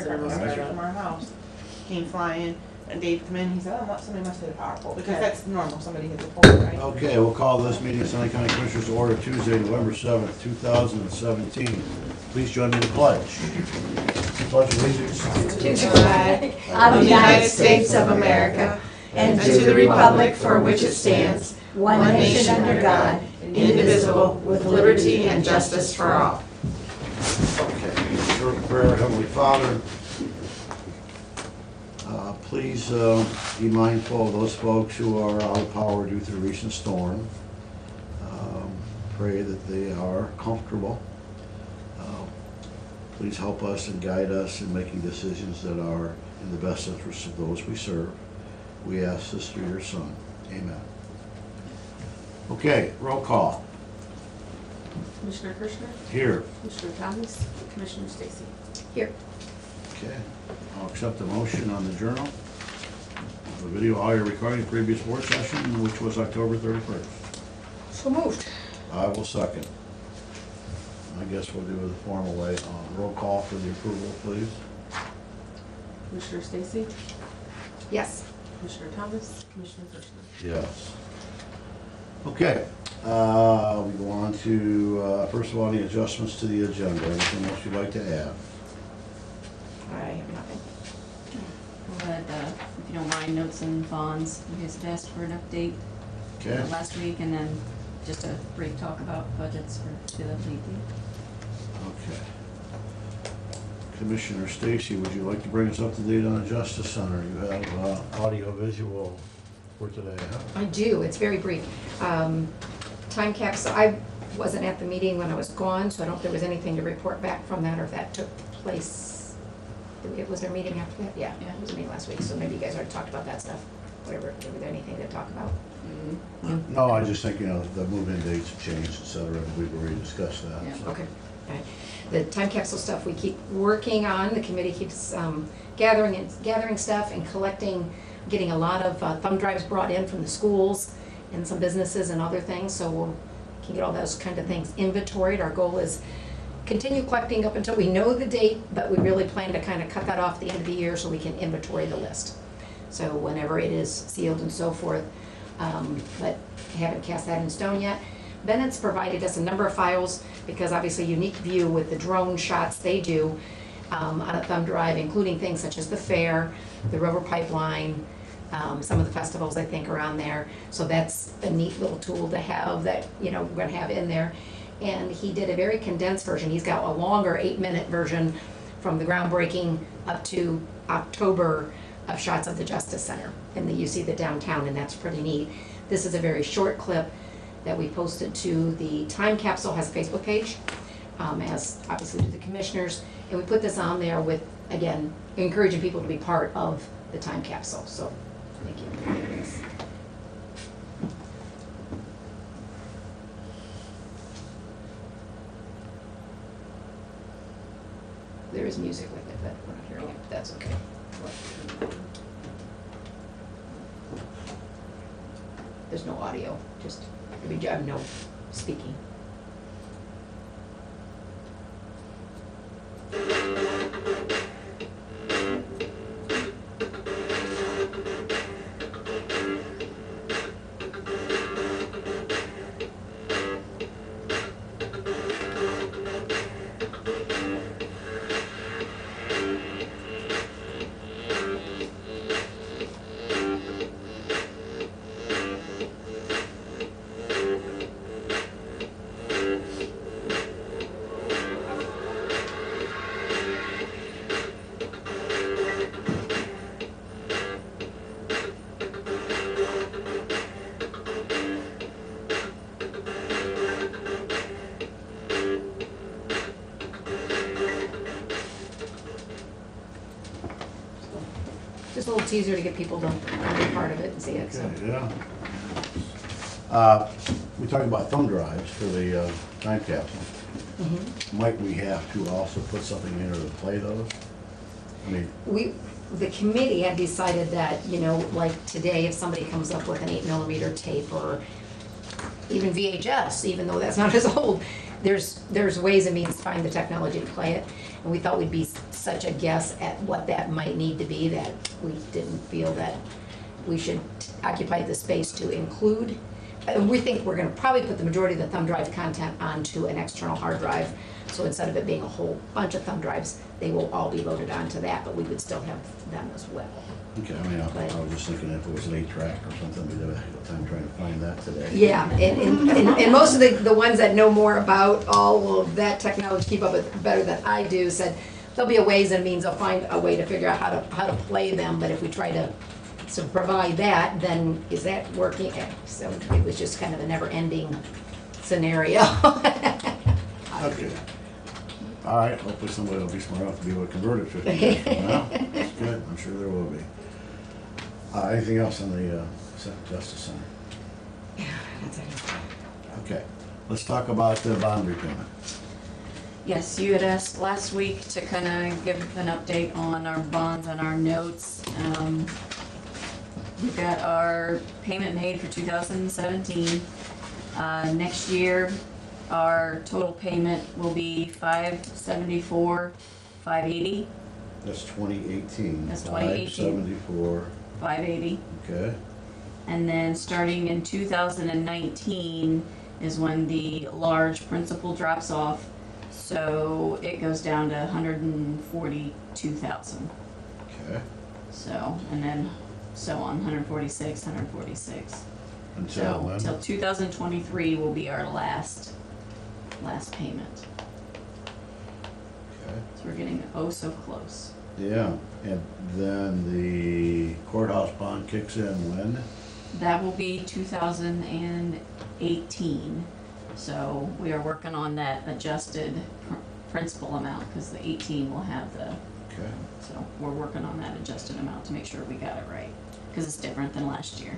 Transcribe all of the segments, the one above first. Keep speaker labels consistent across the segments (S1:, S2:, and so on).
S1: across the street from our house came flying, and Dave come in, he said, oh, somebody must hit a power pole, because that's normal, somebody hits a pole, right?
S2: Okay, we'll call this meeting of Sunny County Commissioners to order Tuesday, November 7th, 2017. Please join me in the pledge. Pledge allegiance
S3: To the flag of the United States of America and to the republic for which it stands, one nation under God, indivisible, with liberty and justice for all.
S2: Okay, short prayer. Heavenly Father, please be mindful of those folks who are out of power due to the recent storm. Pray that they are comfortable. Please help us and guide us in making decisions that are in the best interest of those we serve. We ask this through your Son. Amen. Okay, roll call.
S4: Commissioner Kirschner?
S2: Here.
S4: Commissioner Thomas? Commissioner Stacy?
S3: Here.
S2: Okay, I'll accept the motion on the journal. The video audio recording of the previous board session, which was October 31st.
S3: So moved.
S2: I will second. I guess we'll do it the formal way. Roll call for the approval, please.
S4: Commissioner Stacy?
S3: Yes.
S4: Commissioner Thomas? Commissioner Kirschner?
S2: Yes. Okay, we go on to, first of all, the adjustments to the agenda. Anything else you'd like to add?
S3: I have nothing.
S5: We'll add, if you don't mind, notes and bonds. You guys had asked for an update
S2: Okay.
S5: last week, and then just a brief talk about budgets for 2018.
S2: Okay. Commissioner Stacy, would you like to bring us up to date on the Justice Center? You have audio visual for today, huh?
S3: I do. It's very brief. Time capsule, I wasn't at the meeting when I was gone, so I don't know if there was anything to report back from that or if that took place. Was there a meeting after that? Yeah, it was a meeting last week, so maybe you guys already talked about that stuff. Whatever, was there anything to talk about?
S2: No, I just think, the move-in dates have changed, et cetera, and we've already discussed that.
S5: Yeah.
S2: So.
S3: Okay. All right. The time capsule stuff we keep working on. The committee keeps gathering stuff and getting a lot of thumb drives brought in from the schools and some businesses and other things, so we can get all those kind of things inventoried. Our goal is continue collecting up until we know the date, but we really plan to kind of cut that off at the end of the year so we can inventory the list. So whenever it is sealed and so forth, but haven't cast that in stone yet. Bennett's provided us a number of files because obviously unique view with the drone shots they do on a thumb drive, including things such as the fair, the river pipeline, some of the festivals I think around there. So that's a neat little tool to have that, we're gonna have in there. And he did a very condensed version. He's got a longer 8-minute version from the groundbreaking up to October of shots of the Justice Center. And then you see the downtown, and that's pretty neat. This is a very short clip that we posted to the Time Capsule has a Facebook page, as obviously to the commissioners. And we put this on there with, again, encouraging people to be part of the Time Capsule. So, thank you. There is music with it, but we're not hearing it. That's okay. There's no audio, just, no speaking. Just a little teaser to get people to be part of it and see it. So.
S2: Okay, yeah. We talked about thumb drives for the time capsule.
S3: Mm-hmm.
S2: Might we have to also put something in there to play those? I mean,
S3: the committee had decided that, like today, if somebody comes up with an 8mm tape or even VHS, even though that's not as old, there's ways and means to find the technology to play it. And we thought we'd be such a guess at what that might need to be that we didn't feel that we should occupy the space to include. And we think we're gonna probably put the majority of the thumb drive content onto an external hard drive. So instead of it being a whole bunch of thumb drives, they will all be loaded onto that, but we would still have them as well.
S2: Okay, I mean, I was just thinking if it was an 8-track or something, we'd have a hell of a time trying to find that today.
S3: Yeah, and most of the ones that know more about all of that technology, keep up with better than I do, said there'll be a ways and means, they'll find a way to figure out how to play them, but if we try to provide that, then is that working? So it was just kind of a never-ending scenario.
S2: Okay. All right, hopefully somebody will be smart enough to be able to convert it 50 years from now. That's good, I'm sure there will be. Anything else on the Justice Center?
S3: Yeah, that's it.
S2: Okay, let's talk about the bond repayment.
S5: Yes, you had asked last week to kind of give an update on our bonds and our notes. We've got our payment made for 2017. Next year, our total payment will be $574,580.
S2: That's 2018.
S5: That's 2018.
S2: 574,
S5: 580.
S2: okay.
S5: And then starting in 2019 is when the large principal drops off. So it goes down to 142,000.
S2: Okay,
S5: So, and then so on, 146, 146.
S2: until
S5: So,
S2: when?
S5: till 2023 will be our last payment.
S2: Okay,
S5: So we're getting oh so close.
S2: yeah, and then the courthouse bond kicks in when?
S5: That will be 2018. So we are working on that adjusted principal amount because the 18 will have the,
S2: Okay,
S5: so we're working on that adjusted amount to make sure we got it right because it's different than last year.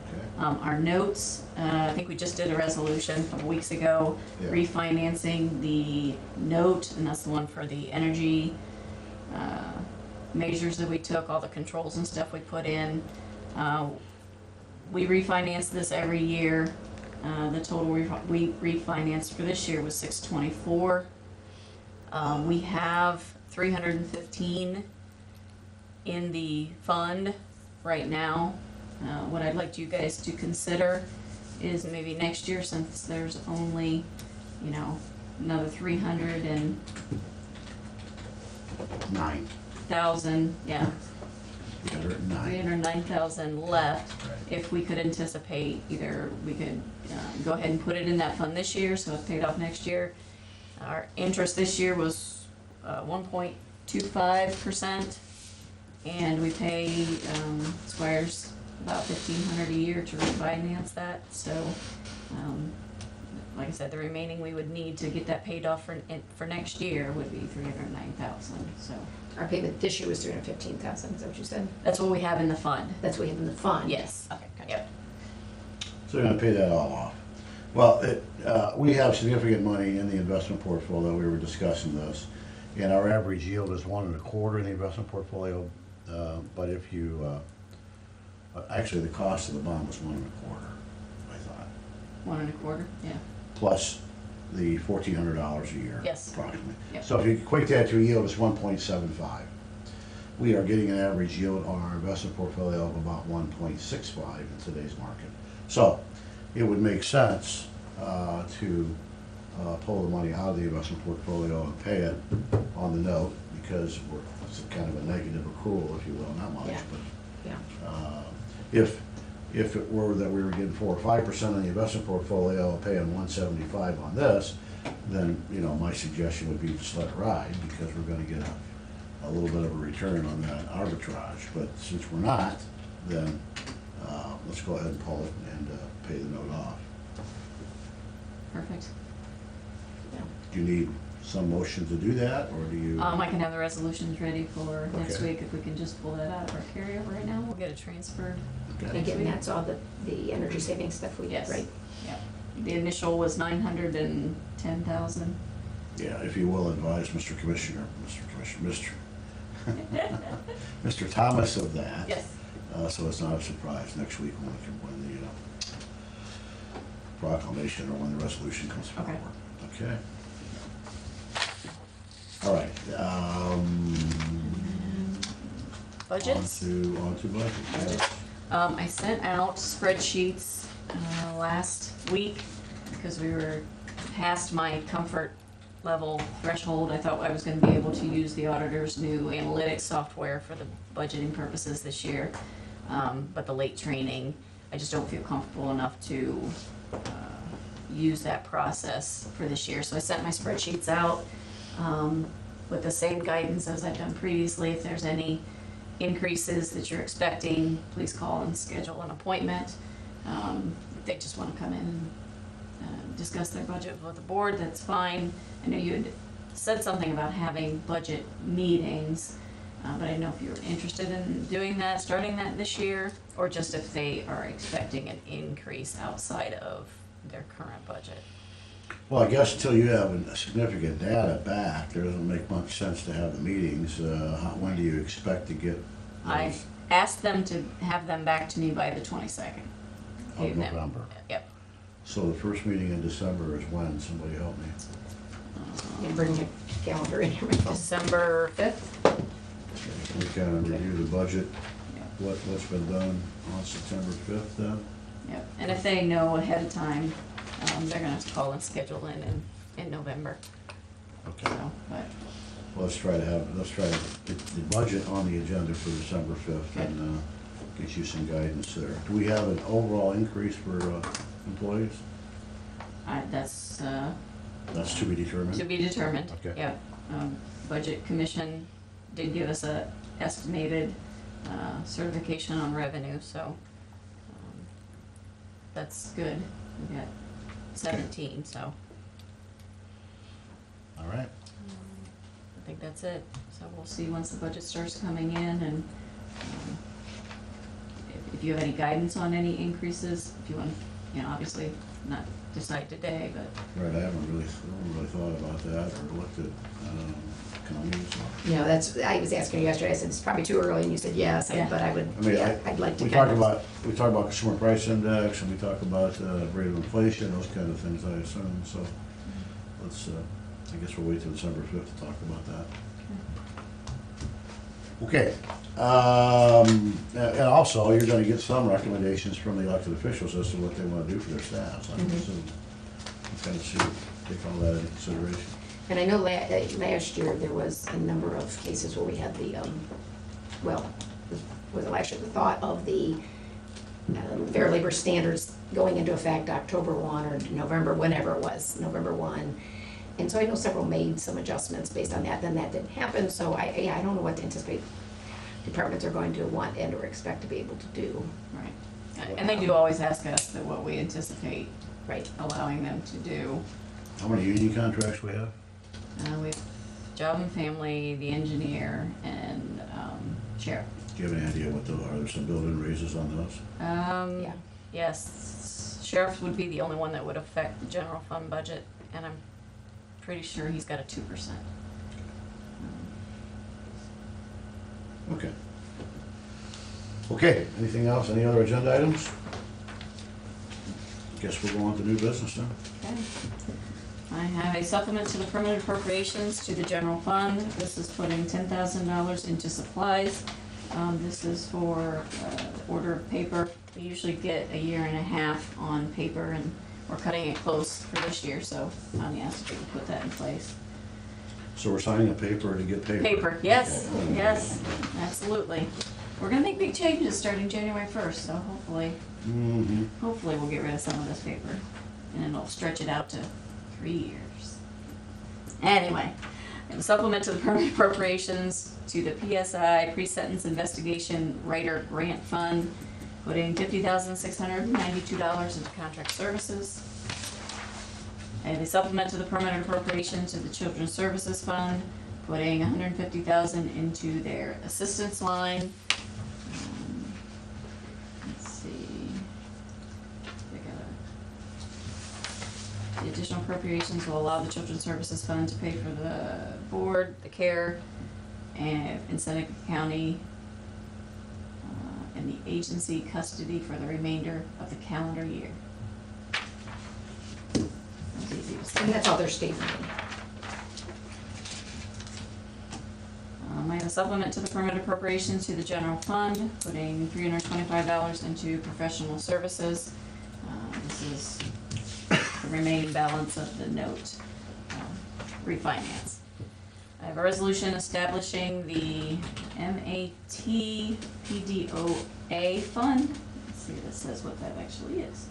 S2: okay,
S5: Our notes, I think we just did a resolution a couple weeks ago,
S2: Yeah.
S5: refinancing the note, and that's the one for the energy measures that we took, all the controls and stuff we put in. We refinance this every year. The total we refinanced for this year was $624. We have $315 in the fund right now. What I'd like you guys to consider is maybe next year, since there's only, another 309,000,
S2: 9, 309.
S5: 309,000 left.
S2: Right.
S5: If we could anticipate, either we could go ahead and put it in that fund this year, so it's paid off next year. Our interest this year was 1.25%, and we pay Squires about $1,500 a year to refinance that. So, like I said, the remaining we would need to get that paid off for next year would be 309,000. So
S3: Our payment this year was 315,000, is that what you said?
S5: that's what we have in the fund.
S3: That's what we have in the fund?
S5: Yes.
S3: Okay, gotcha.
S5: Yep.
S2: So you're gonna pay that all off. Well, we have significant money in the investment portfolio, we were discussing this, and our average yield is 1.25 in the investment portfolio, but if you, actually, the cost of the bond was 1.25, I thought,
S5: 1.25. Yeah.
S2: plus the $1,400 a year.
S5: Yes.
S2: Approximately.
S5: Yep.
S2: So if you equate that to a yield, it's 1.75. We are getting an average yield on our investment portfolio of about 1.65 in today's market. So it would make sense to pull the money out of the investment portfolio and pay it on the note, because it's kind of a negative accrual, if you will, not much,
S3: Yeah.
S2: but
S3: Yeah.
S2: if it were that we were getting 4 or 5% on the investment portfolio and paying 175 on this, then, my suggestion would be just let it ride, because we're gonna get a little bit of a return on that arbitrage. But since we're not, then let's go ahead and pull it and pay the note off.
S5: Perfect.
S2: Do you need some motion to do that, or do you?
S5: I can have the resolutions ready for next
S2: Okay.
S5: week. If we can just pull that out of our carryover right now, we'll get it transferred.
S2: Okay.
S3: And again, that's all the energy saving stuff we did,
S5: Yes.
S3: right?
S5: Yeah. The initial was 910,000.
S2: Yeah, if you will advise Mr. Mr. Thomas of that.
S5: Yes.
S2: So it's not a surprise next week when the proclamation or when the resolution comes
S5: Okay.
S2: forward. Okay. All right,
S5: Budgets?
S2: On to budget, yes.
S5: I sent out spreadsheets last week because we were past my comfort level threshold. I thought I was gonna be able to use the auditor's new analytics software for the budgeting purposes this year. But the late training, I just don't feel comfortable enough to use that process for this year. So I sent my spreadsheets out with the same guidance as I've done previously. If there's any increases that you're expecting, please call and schedule an appointment. If they just wanna come in and discuss their budget with the board, that's fine. I know you had said something about having budget meetings, but I didn't know if you were interested in doing that, starting that this year, or just if they are expecting an increase outside of their current budget.
S2: Well, I guess until you have a significant data back, there doesn't make much sense to have the meetings. When do you expect to get
S5: I
S2: those
S5: asked them to have them back to me by the 22nd.
S2: of November?
S5: Yep.
S2: So the first meeting in December is when? Somebody help me.
S3: You bring your calendar in here, my phone.
S5: December 5th.
S2: We kind of review the budget,
S5: Yep.
S2: what's been done on September 5th then?
S5: Yep. And if they know ahead of time, they're gonna have to call and schedule in November.
S2: Okay.
S5: So, but
S2: Well, let's try to get the budget on the agenda for December 5th and get you some guidance there. Do we have an overall increase for employees?
S5: that's
S2: That's to be determined?
S5: to be determined.
S2: Okay.
S5: Yep. Budget commission did give us a estimated certification on revenue, so that's good. We got 17, so
S2: All right.
S5: I think that's it. So we'll see once the budget starts coming in, and if you have any guidance on any increases, if you want, obviously not decide today, but
S2: Right, I haven't really thought about that or looked at counties.
S3: I was asking you yesterday, I said it's probably too early, and you said yes,
S5: Yeah.
S3: but I would,
S2: I mean,
S3: I'd like to.
S2: we talk about consumer price index and we talk about rate of inflation, those kind of things, I assume, so let's, I guess we'll wait till December 5th to talk about that. Okay, and also, you're gonna get some recommendations from the elected officials as to what they wanna do for their staffs, I would assume. Kind of see, take all that into consideration.
S3: And I know last year, there was a number of cases where we had the, was it last year, the thought of the Fair Labor Standards going into effect October 1 or November, whenever it was, November 1. And so I know several made some adjustments based on that, then that didn't happen, so I don't know what to anticipate departments are going to want and or expect to be able to do.
S5: right. And they do always ask us that what we anticipate
S3: Right.
S5: allowing them to do.
S2: How many union contracts we have?
S5: We have job and family, the engineer, and sheriff.
S2: Do you have any idea are there some built-in raises on those?
S3: Yeah.
S5: Yes, sheriff would be the only one that would affect the general fund budget, and I'm pretty sure he's got a 2%.
S2: Okay. Okay, anything else, any other agenda items? Guess we'll go on to new business then.
S5: Okay. I have a supplement to the permanent appropriations to the general fund. This is putting $10,000 into supplies. This is for the order of paper. We usually get a year and a half on paper, and we're cutting it close for this year, so Tanya asked if we could put that in place.
S2: So we're signing a paper to get paper?
S5: Paper, yes,
S2: Okay.
S5: yes, absolutely. We're gonna make big changes starting January 1st, so hopefully we'll get rid of some of this paper, and it'll stretch it out to 3 years. Anyway, and supplement to the permanent appropriations to the PSI Pre-Sentence Investigation Writer Grant Fund, putting $50,692 into contract services. And a supplement to the permanent appropriation to the Children's Services Fund, putting $150,000 into their assistance line. Let's see. The additional appropriations will allow the Children's Services Fund to pay for the board, the care, and in Seneca County, and the agency custody for the remainder of the calendar year. That's easy to say.
S3: And that's all their state money.
S5: I have a supplement to the permanent appropriations to the general fund, putting $325 into professional services. This is the remaining balance of the note refinance. I have a resolution establishing the MAT PDOA fund. Let's see if it says what that actually is.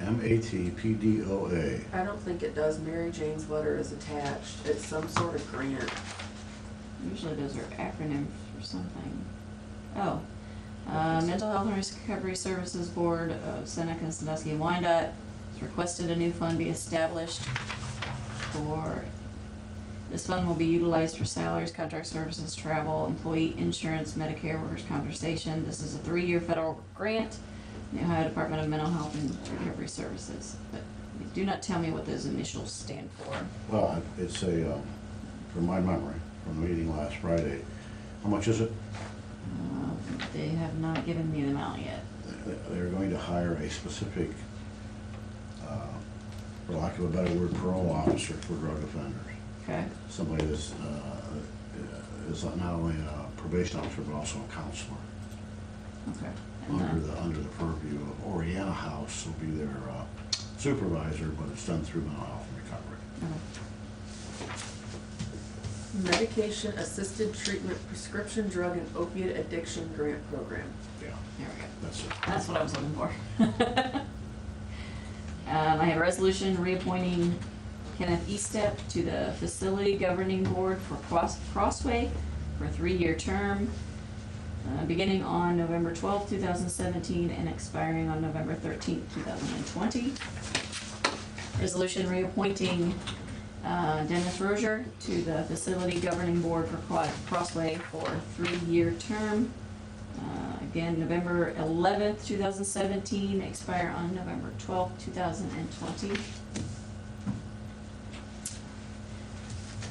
S2: MATPDOA.
S4: I don't think it does. Mary Jane's letter is attached. It's some sort of grant.
S5: Usually those are acronyms for something. Oh, Mental Health and Recovery Services Board of Seneca, Sandusky, and Wyandotte has requested a new fund be established for, this fund will be utilized for salaries, contract services, travel, employee insurance, Medicare, workers' compensation. This is a 3-year federal grant, the Ohio Department of Mental Health and Recovery Services. But do not tell me what those initials stand for.
S2: Well, it's a, from my memory, from the meeting last Friday, how much is it?
S5: They have not given me the amount yet.
S2: They're going to hire a specific, for lack of a better word, parole officer for drug offenders.
S5: Okay.
S2: Somebody that's, is not only a probation officer, but also a counselor.
S5: Okay. And
S2: Under the purview of Oriana House will be their supervisor, but it's done through mental health and recovery.
S5: okay.
S4: Medication Assisted Treatment Prescription Drug and Opiate Addiction Grant Program.
S2: Yeah,
S5: There we go.
S2: that's it.
S5: That's what I was looking for. I have a resolution reappointing Kenneth Eastep to the Facility Governing Board for Crossway for a 3-year term, beginning on November 12th, 2017, and expiring on November 13th, 2020. Resolution reappointing Dennis Rozier to the Facility Governing Board for Crossway for a 3-year term. Again, November 11th, 2017, expire on November 12th, 2020.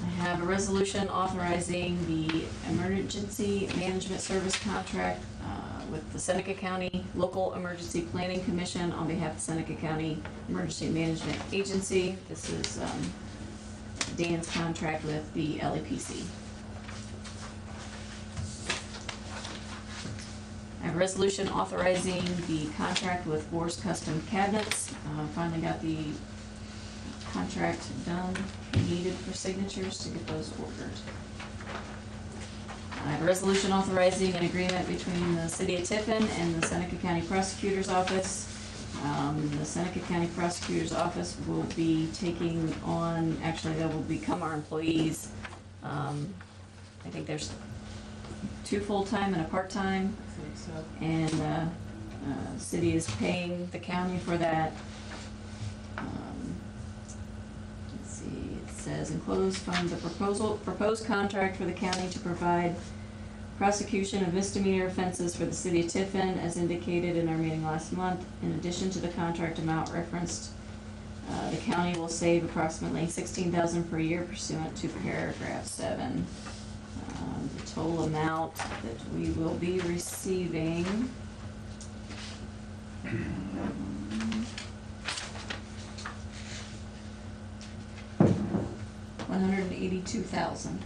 S5: I have a resolution authorizing the emergency management service contract with the Seneca County Local Emergency Planning Commission on behalf of Seneca County Emergency Management Agency. This is Dan's contract with the LEPC. I have a resolution authorizing the contract with Forrest Custom Cabinets. Finally got the contract done, needed for signatures to get those ordered. I have a resolution authorizing an agreement between the City of Tiffin and the Seneca County Prosecutor's Office. The Seneca County Prosecutor's Office will be taking on, actually they will become our employees. I think there's 2 full-time and a part-time.
S4: I think so.
S5: And city is paying the county for that. Let's see, it says enclosed funds a proposed contract for the county to provide prosecution of misdemeanor offenses for the city of Tiffin as indicated in our meeting last month. In addition to the contract amount referenced, the county will save approximately $16,000 per year pursuant to paragraph 7. The total amount that we will be receiving $182,000.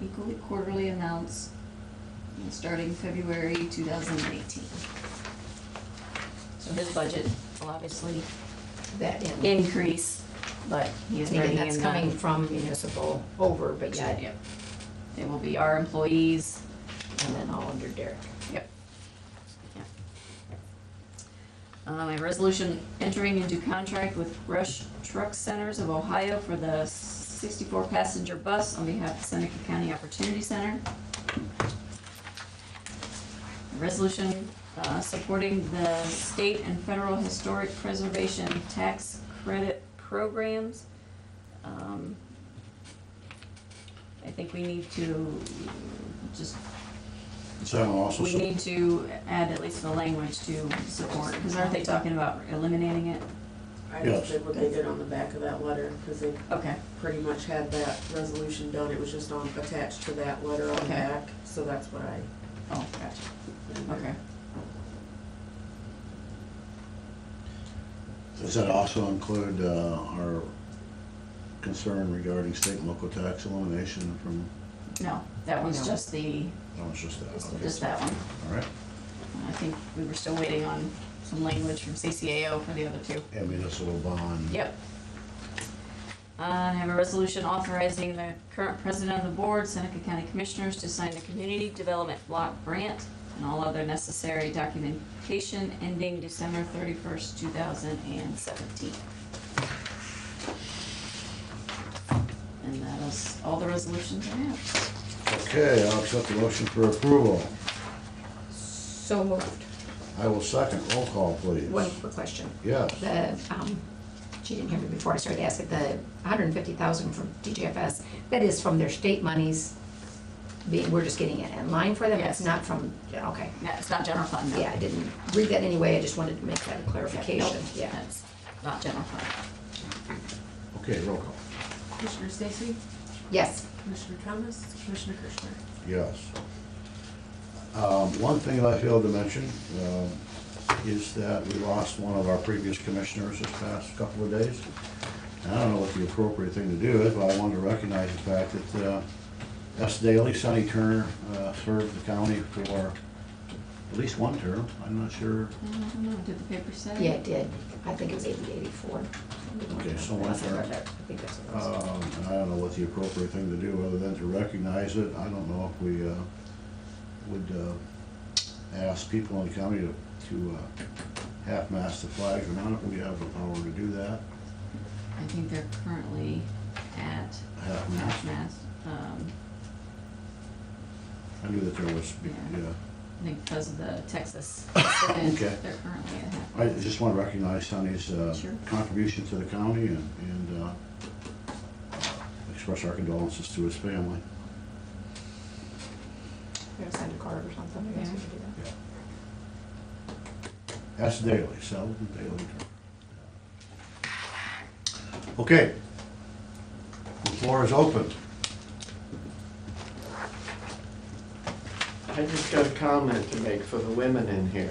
S5: Equally quarterly amounts starting February 2018. So his budget will obviously
S3: That in.
S5: increase, but he is
S3: Again,
S5: bringing
S3: that's
S5: in
S3: coming from municipal over, but yet,
S5: Yep. They will be our employees.
S3: and then all under Derek.
S5: Yep. Yep. A resolution entering into contract with Rush Truck Centers of Ohio for the 64 passenger bus on behalf of Seneca County Opportunity Center. A resolution supporting the state and federal historic preservation tax credit programs. I think we need to just,
S2: Is that also,
S5: we need to add at least the language to support, because aren't they talking about eliminating it?
S4: I
S2: Yes.
S4: just did what they did on the back of that letter, because they
S5: Okay,
S4: pretty much had that resolution done. It was just on, attached to that letter on the
S5: Okay.
S4: back, so that's what I.
S5: oh, gotcha, okay.
S2: does that also include our concern regarding state and local tax elimination from,
S5: No, that one's
S3: No.
S5: just the,
S2: oh, it's just that, okay.
S5: just that one.
S2: All right,
S5: I think we were still waiting on some language from CCAO for the other two.
S2: and municipal bond.
S5: Yep. I have a resolution authorizing the current president of the board, Seneca County Commissioners, to sign the Community Development Block Grant and all other necessary documentation ending December 31st, 2017. And that is all the resolutions I have.
S2: Okay, I'll accept the motion for approval.
S3: So moved.
S2: I will second. Roll call, please.
S3: One quick question.
S2: Yes.
S3: The, she didn't hear me before I started asking, the $150,000 from DJFS, that is from their state monies, we're just getting it in line for them?
S5: Yes.
S3: It's not from, yeah, okay.
S5: No, it's not general fund, no.
S3: Yeah, I didn't read that anyway, I just wanted to make that a clarification,
S5: Nope,
S3: yeah.
S5: that's not general fund.
S2: Okay, roll call.
S4: Commissioner Stacy?
S3: Yes,
S4: Commissioner Thomas? Commissioner Kirchner?
S2: Yes. One thing I failed to mention is that we lost one of our previous commissioners this past couple of days. And I don't know what the appropriate thing to do is, but I wanted to recognize the fact that S. Daly, Sonny Turner, served the county for at least one term. I'm not sure.
S5: I don't know, did the paper say?
S3: yeah, it did. I think it was 84.
S2: Okay, so one term.
S3: I think that's what it was.
S2: And I don't know what the appropriate thing to do other than to recognize it. I don't know if we would ask people in the county to half-mast the flags or not. We have the power to do that.
S5: I think they're currently at
S2: Half-mast.
S5: half-mast.
S2: I knew that there was,
S5: Yeah.
S2: yeah.
S5: I think because of the Texas incident,
S2: Okay.
S5: they're currently at half.
S2: I just want to recognize Sonny's
S5: Sure.
S2: contribution to the county and express our condolences to his family.
S3: We're gonna send a card or something, I guess we could do that.
S2: S. Daly, Sullivan Daly. Okay. The floor is open.
S6: I just got a comment to make for the women in here.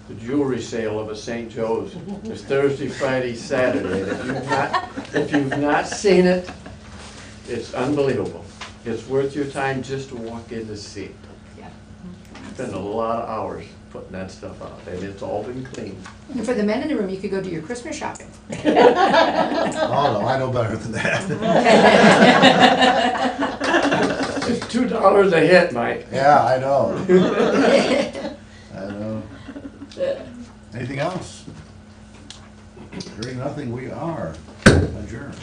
S6: The jewelry sale of a St. Joe's is Thursday, Friday, Saturday. If you've not seen it, it's unbelievable. It's worth your time just to walk in to see.
S3: Yeah.
S6: Spend a lot of hours putting that stuff out, and it's all been cleaned.
S3: And for the men in the room, you could go do your Christmas shopping.
S2: Oh, no, I know better than that.
S6: It's $2 a hit, Mike.
S2: Yeah, I know. I know. Anything else? Hearing nothing, we are adjourned.